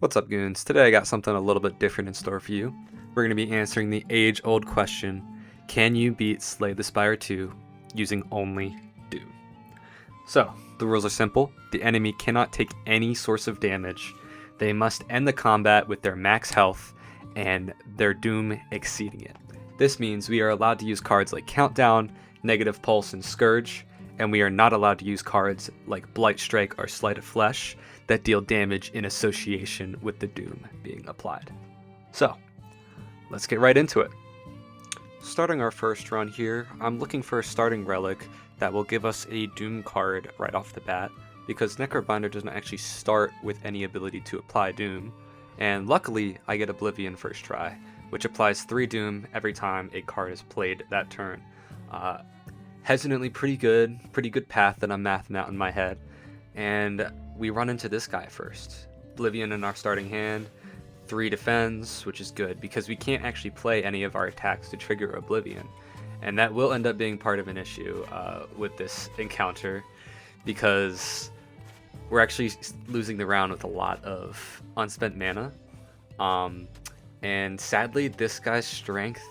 What's up, goons? Today I got something a little bit different in store for you. We're going to be answering the age-old question, can you beat Slay the Spire 2 using only Doom? So, the rules are simple. The enemy cannot take any source of damage. They must end the combat with their max health and their Doom exceeding it. This means we are allowed to use cards like Countdown, Negative Pulse, and Scourge, and we are not allowed to use cards like Blight Strike or Sleight of Flesh that deal damage in association with the Doom being applied. So, let's get right into it. Starting our first run here, I'm looking for a starting relic that will give us a Doom card right off the bat, because Necrobinder doesn't actually start with any ability to apply Doom, and luckily I get Oblivion first try, which applies 3 Doom every time a card is played that turn. Hesitantly pretty good path that I'm mathing out in my head, and we run into this guy first. Oblivion in our starting hand, 3 defense, which is good because we can't actually play any of our attacks to trigger Oblivion, and that will end up being part of an issue with this encounter because we're actually losing the round with a lot of unspent mana, and sadly this guy's strength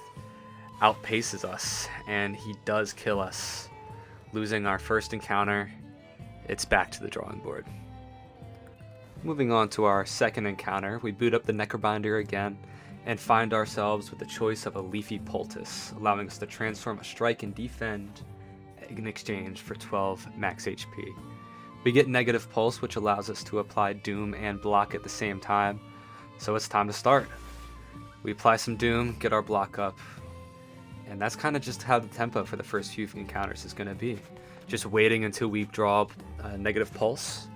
outpaces us and he does kill us. Losing our first encounter, it's back to the drawing board. Moving on to our second encounter, we boot up the Necrobinder again and find ourselves with the choice of a Leafy Poultice, allowing us to transform a strike and defend in exchange for 12 max HP. We get Negative Pulse, which allows us to apply Doom and block at the same time, so it's time to start. We apply some Doom, get our block up, and that's kind of just how the tempo for the first few encounters is going to be. Just waiting until we draw a Negative Pulse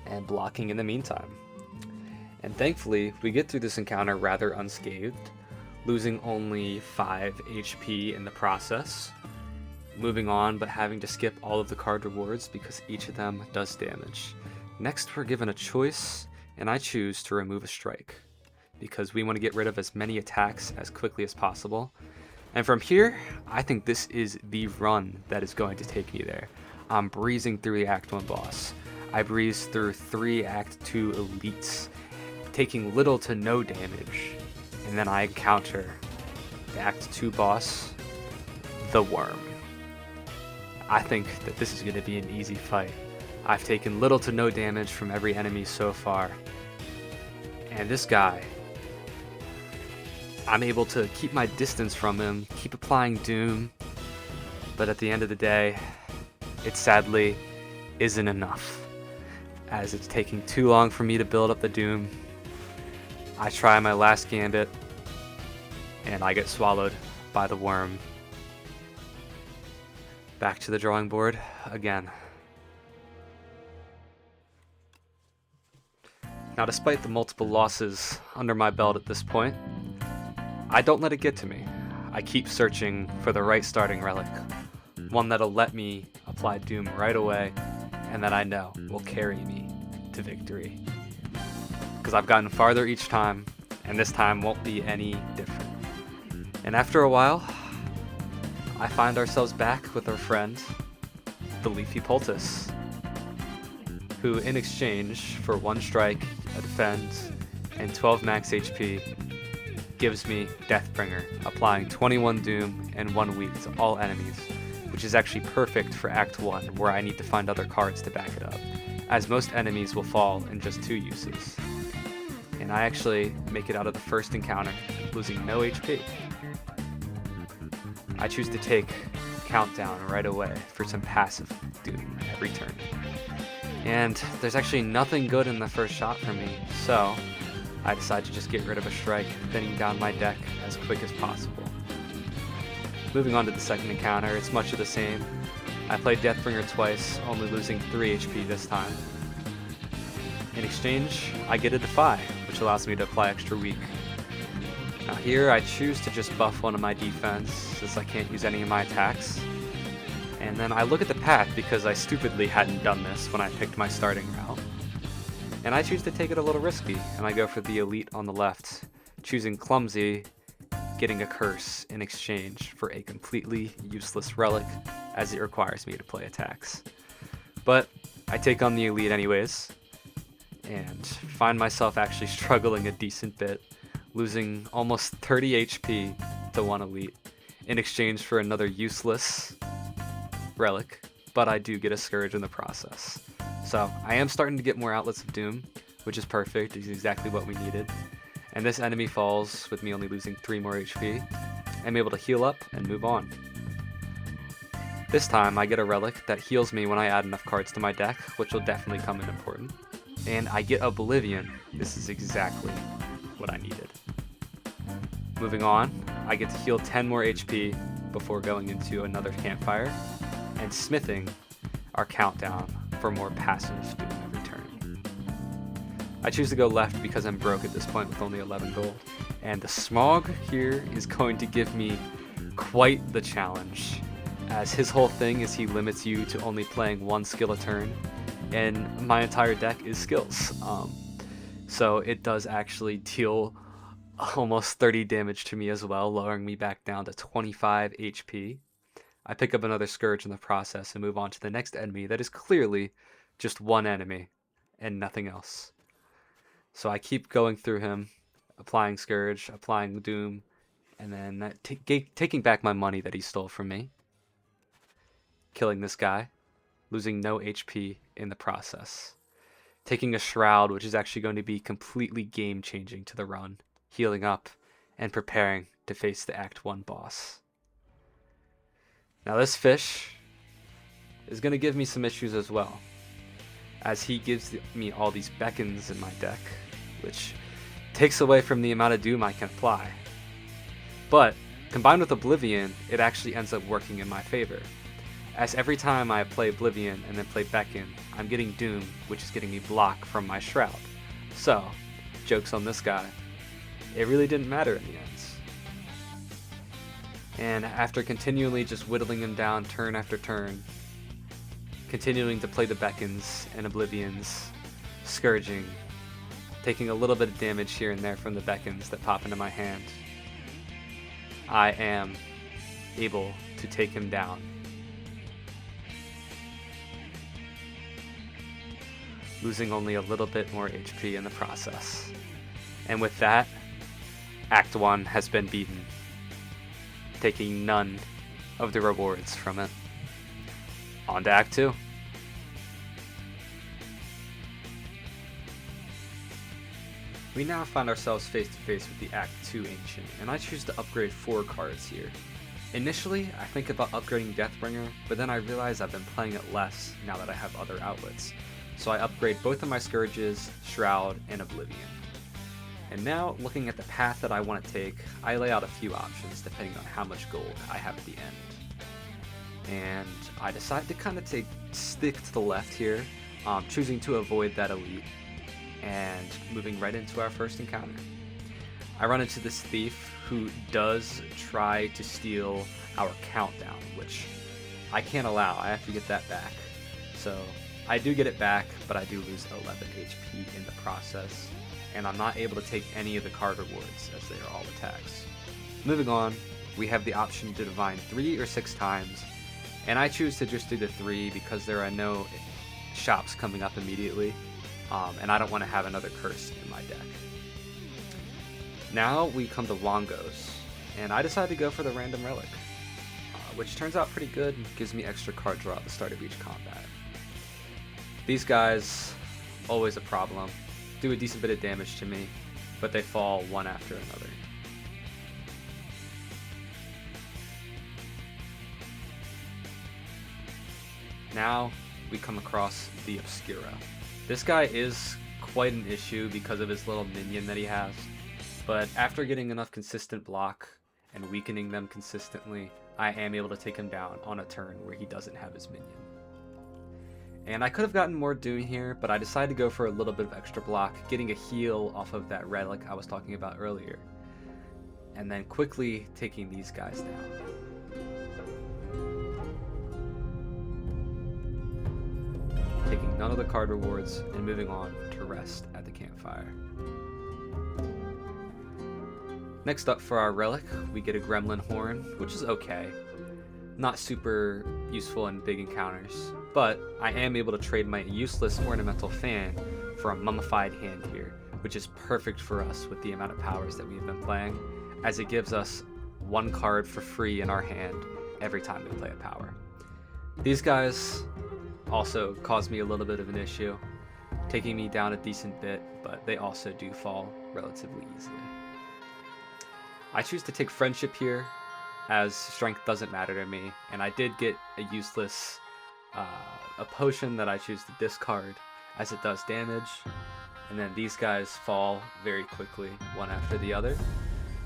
and blocking in the meantime. And thankfully, we get through this encounter rather unscathed, losing only 5 HP in the process. Moving on, but having to skip all of the card rewards because each of them does damage. Next, we're given a choice, and I choose to remove a strike, because we want to get rid of as many attacks as quickly as possible. And from here, I think this is the run that is going to take me there. I'm breezing through the Act 1 boss. I breeze through 3 Act 2 elites, taking little to no damage. And then I encounter the Act 2 boss, the Worm. I think that this is going to be an easy fight. I've taken little to no damage from every enemy so far. And this guy, I'm able to keep my distance from him, keep applying Doom, but at the end of the day, it sadly isn't enough, as it's taking too long for me to build up the Doom. I try my last gambit, and I get swallowed by the Worm. Back to the drawing board again. Now, despite the multiple losses under my belt at this point, I don't let it get to me. I keep searching for the right starting relic, one that'll let me apply Doom right away, and that I know will carry me to victory. Because I've gotten farther each time, and this time won't be any different. And after a while, I find ourselves back with our friend, the Leafy Poultice, who in exchange for 1 strike, a defense, and 12 max HP, gives me Deathbringer, applying 21 Doom and 1 weak to all enemies, which is actually perfect for Act 1, where I need to find other cards to back it up, as most enemies will fall in just 2 uses. And I actually make it out of the first encounter, losing no HP. I choose to take Countdown right away for some passive Doom every turn. And there's actually nothing good in the first shot for me, so I decide to just get rid of a strike, thinning down my deck as quick as possible. Moving on to the second encounter, it's much of the same. I played Deathbringer twice, only losing 3 HP this time. In exchange, I get a Defy, which allows me to apply extra weak. Now here, I choose to just buff one of my defense, since I can't use any of my attacks. And then I look at the path because I stupidly hadn't done this when I picked my starting route. And I choose to take it a little risky, and I go for the elite on the left, choosing Clumsy, getting a curse in exchange for a completely useless relic, as it requires me to play attacks. But I take on the elite anyways, and find myself actually struggling a decent bit, losing almost 30 HP to one elite in exchange for another useless relic, but I do get a Scourge in the process. So I am starting to get more outlets of Doom, which is perfect. It's exactly what we needed. And this enemy falls with me only losing 3 more HP. I'm able to heal up and move on. This time I get a relic that heals me when I add enough cards to my deck, which will definitely come in important. And I get Oblivion. This is exactly what I needed. Moving on, I get to heal 10 more HP before going into another campfire, and smithing our countdown for more passive Doom every turn. I choose to go left because I'm broke at this point with only 11 gold, and the Smog here is going to give me quite the challenge, as his whole thing is he limits you to only playing 1 skill a turn, and my entire deck is skills. So it does actually deal almost 30 damage to me as well, lowering me back down to 25 HP. I pick up another Scourge in the process and move on to the next enemy that is clearly just one enemy and nothing else. So I keep going through him, applying Scourge, applying Doom, and then taking back my money that he stole from me. Killing this guy, losing no HP in the process. Taking a Shroud, which is actually going to be completely game-changing to the run. Healing up, and preparing to face the Act 1 boss. Now this fish is going to give me some issues as well, as he gives me all these beckons in my deck, which takes away from the amount of Doom I can apply. But combined with Oblivion, it actually ends up working in my favor, as every time I play Oblivion and then play Beckon, I'm getting Doom, which is getting me block from my Shroud. So, joke's on this guy. It really didn't matter in the end. And after continually just whittling him down turn after turn, continuing to play the Beckons and Oblivions, Scourging, taking a little bit of damage here and there from the Beckons that pop into my hand, I am able to take him down. Losing only a little bit more HP in the process. And with that, Act 1 has been beaten, taking none of the rewards from it. On to Act 2. We now find ourselves face to face with the Act 2 Ancient, and I choose to upgrade 4 cards here. Initially, I think about upgrading Deathbringer, but then I realize I've been playing it less now that I have other outlets. So I upgrade both of my Scourges, Shroud, and Oblivion. And now, looking at the path that I want to take, I lay out a few options depending on how much gold I have at the end. And I decide to kind of stick to the left here, choosing to avoid that elite, and moving right into our first encounter. I run into this thief who does try to steal our countdown, which I can't allow. I have to get that back. So I do get it back, but I do lose 11 HP in the process, and I'm not able to take any of the card rewards as they are all attacks. Moving on, we have the option to divine 3 or 6 times, and I choose to just do the 3 because there are no shops coming up immediately, and I don't want to have another curse in my deck. Now we come to Wongos, and I decide to go for the random relic, which turns out pretty good and gives me extra card draw at the start of each combat. These guys, always a problem, do a decent bit of damage to me, but they fall one after another. Now we come across the Obscura. This guy is quite an issue because of his little minion that he has, but after getting enough consistent block and weakening them consistently, I am able to take him down on a turn where he doesn't have his minion. And I could have gotten more Doom here, but I decided to go for a little bit of extra block, getting a heal off of that relic I was talking about earlier, and then quickly taking these guys down. Taking none of the card rewards and moving on to rest at the campfire. Next up for our relic, we get a Gremlin Horn, which is okay. Not super useful in big encounters, but I am able to trade my useless Ornamental Fan for a mummified hand here, which is perfect for us with the amount of powers that we've been playing, as it gives us one card for free in our hand every time we play a power. These guys also cause me a little bit of an issue, taking me down a decent bit, but they also do fall relatively easily. I choose to take Friendship here, as strength doesn't matter to me, and I did get a useless a potion that I choose to discard, as it does damage, and then these guys fall very quickly, one after the other.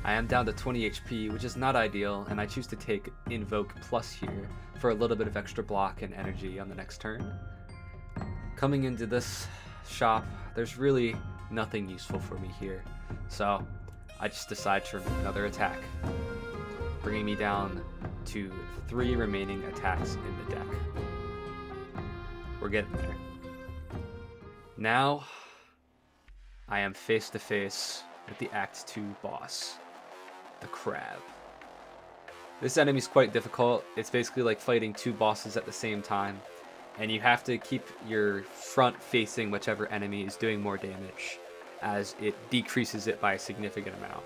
I am down to 20 HP, which is not ideal, and I choose to take Invoke Plus here for a little bit of extra block and energy on the next turn. Coming into this shop, there's really nothing useful for me here, so I just decide to remove another attack, bringing me down to 3 remaining attacks in the deck. We're getting there. Now, I am face to face with the Act 2 boss, the Crab. This enemy is quite difficult. It's basically like fighting 2 bosses at the same time, and you have to keep your front facing whichever enemy is doing more damage, as it decreases it by a significant amount.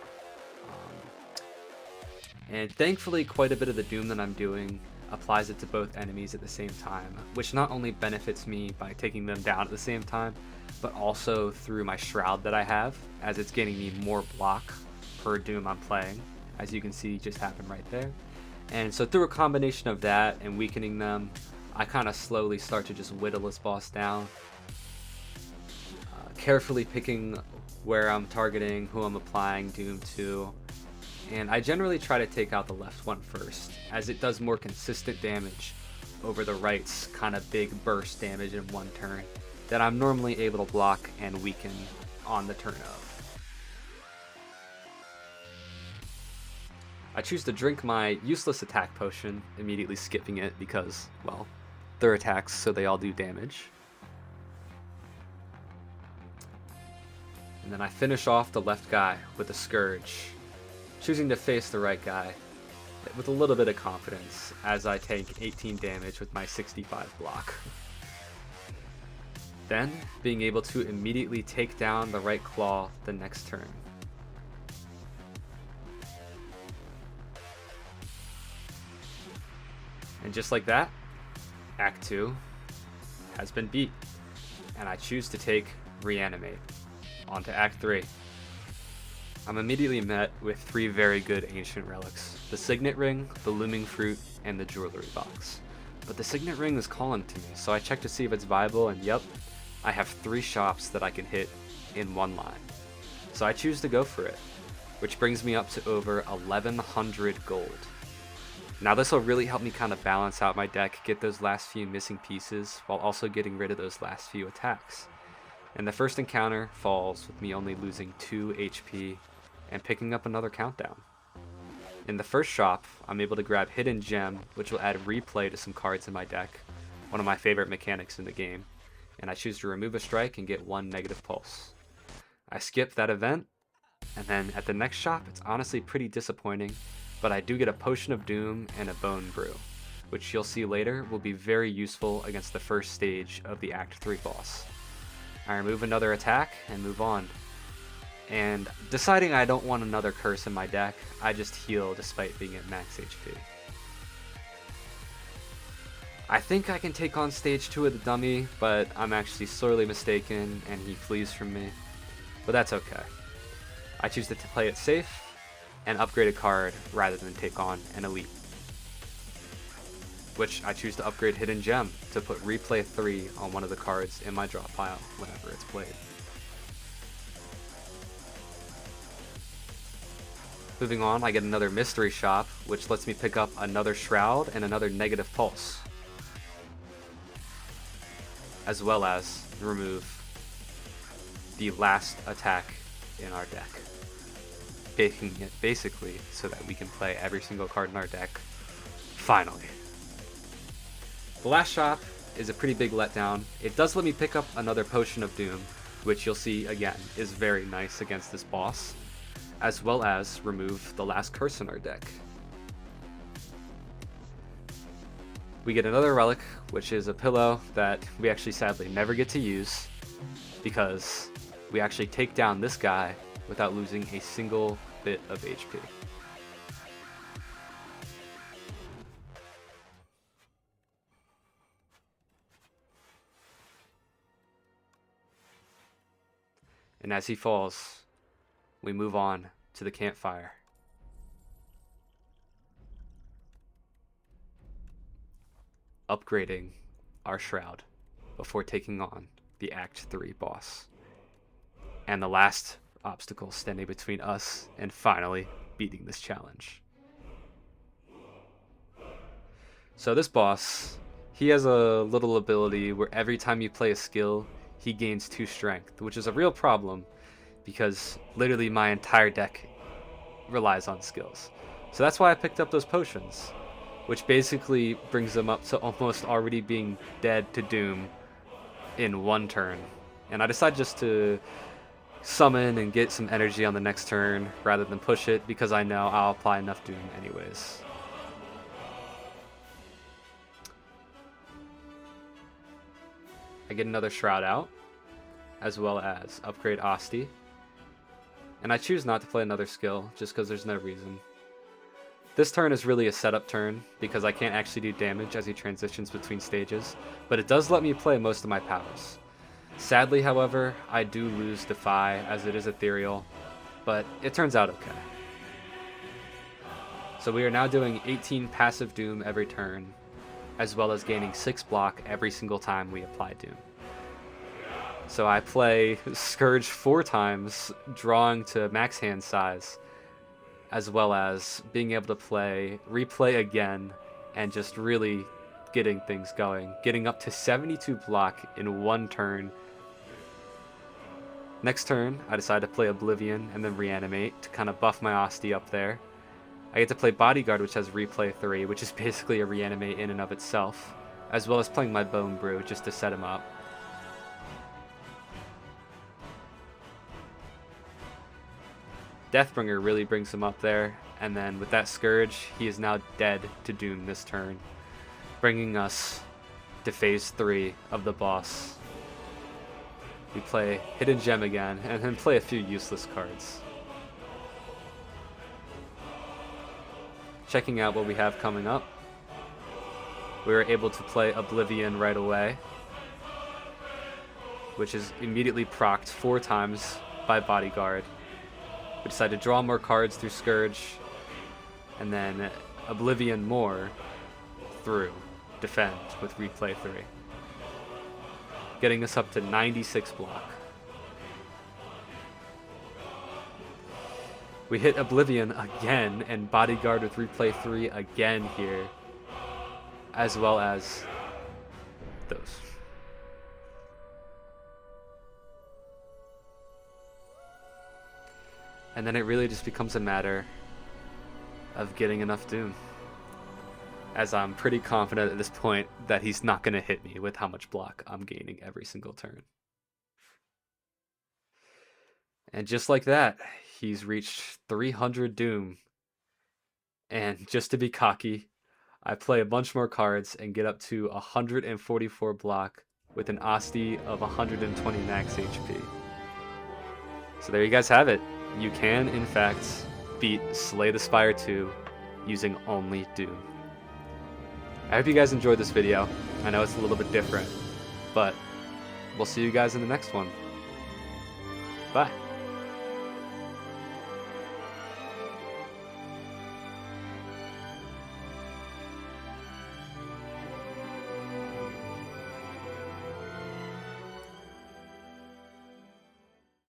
And thankfully, quite a bit of the doom that I'm doing applies it to both enemies at the same time, which not only benefits me by taking them down at the same time, but also through my shroud that I have, as it's getting me more block per doom I'm playing, as you can see just happened right there. And so through a combination of that and weakening them, I kind of slowly start to just whittle this boss down, carefully picking where I'm targeting, who I'm applying doom to, and I generally try to take out the left one first, as it does more consistent damage over the right's kind of big burst damage in one turn that I'm normally able to block and weaken on the turn of. I choose to drink my useless attack potion, immediately skipping it because, well, they're attacks, so they all do damage. And then I finish off the left guy with a Scourge, choosing to face the right guy with a little bit of confidence, as I take 18 damage with my 65 block. Then, being able to immediately take down the right claw the next turn. And just like that, Act 2 has been beat, and I choose to take Reanimate. On to Act 3. I'm immediately met with 3 very good ancient relics: the Signet Ring, the Looming Fruit, and the Jewelry Box. But the Signet Ring is calling to me, so I check to see if it's viable, and yep, I have 3 shops that I can hit in one line. So I choose to go for it, which brings me up to over 1100 gold. Now this will really help me kind of balance out my deck, get those last few missing pieces, while also getting rid of those last few attacks. And the first encounter falls with me only losing 2 HP and picking up another countdown. In the first shop, I'm able to grab Hidden Gem, which will add replay to some cards in my deck, one of my favorite mechanics in the game, and I choose to remove a strike and get 1 negative pulse. I skip that event, and then at the next shop, it's honestly pretty disappointing, but I do get a Potion of Doom and a Bone Brew, which you'll see later will be very useful against the first stage of the Act 3 boss. I remove another attack and move on. And deciding I don't want another curse in my deck, I just heal despite being at max HP. I think I can take on stage 2 of the dummy, but I'm actually sorely mistaken and he flees from me. But that's okay. I choose to play it safe and upgrade a card rather than take on an elite. Which I choose to upgrade Hidden Gem to put Replay 3 on one of the cards in my draw pile whenever it's played. Moving on, I get another Mystery Shop, which lets me pick up another Shroud and another Negative Pulse, as well as remove the last attack in our deck, making it basically so that we can play every single card in our deck, finally. The last shop is a pretty big letdown. It does let me pick up another Potion of Doom, which you'll see again is very nice against this boss, as well as remove the last curse in our deck. We get another relic, which is a pillow that we actually sadly never get to use, because we actually take down this guy without losing a single bit of HP. And as he falls, we move on to the campfire. Upgrading our shroud before taking on the Act 3 boss. And the last obstacle standing between us and finally beating this challenge. So this boss, he has a little ability where every time you play a skill, he gains 2 strength, which is a real problem because literally my entire deck relies on skills. So that's why I picked up those potions, which basically brings them up to almost already being dead to Doom in 1 turn. And I decided just to summon and get some energy on the next turn rather than push it because I know I'll apply enough Doom anyways. I get another Shroud out, as well as upgrade Asti. And I choose not to play another skill, just because there's no reason. This turn is really a setup turn, because I can't actually do damage as he transitions between stages, but it does let me play most of my powers. Sadly, however, I do lose Defy, as it is ethereal, but it turns out okay. So we are now doing 18 passive Doom every turn, as well as gaining 6 block every single time we apply Doom. So I play Scourge 4 times, drawing to max hand size, as well as being able to replay again, and just really getting things going. Getting up to 72 block in 1 turn. Next turn, I decide to play Oblivion and then Reanimate to kind of buff my Asti up there. I get to play Bodyguard, which has Replay 3, which is basically a Reanimate in and of itself, as well as playing my Bone Brew just to set him up. Deathbringer really brings him up there, and then with that Scourge, he is now dead to Doom this turn, bringing us to phase 3 of the boss. We play Hidden Gem again, and then play a few useless cards. Checking out what we have coming up, we were able to play Oblivion right away, which is immediately procced 4 times by Bodyguard. We decided to draw more cards through Scourge, and then Oblivion more through Defend with Replay 3. Getting us up to 96 block. We hit Oblivion again, and Bodyguard with Replay 3 again here, as well as those. And then it really just becomes a matter of getting enough Doom, as I'm pretty confident at this point that he's not going to hit me with how much block I'm gaining every single turn. And just like that, he's reached 300 Doom. And just to be cocky, I play a bunch more cards and get up to 144 block with an Asti of 120 max HP. So there you guys have it. You can, in fact, beat Slay the Spire 2 using only Doom. I hope you guys enjoyed this video. I know it's a little bit different, but we'll see you guys in the next one. Bye.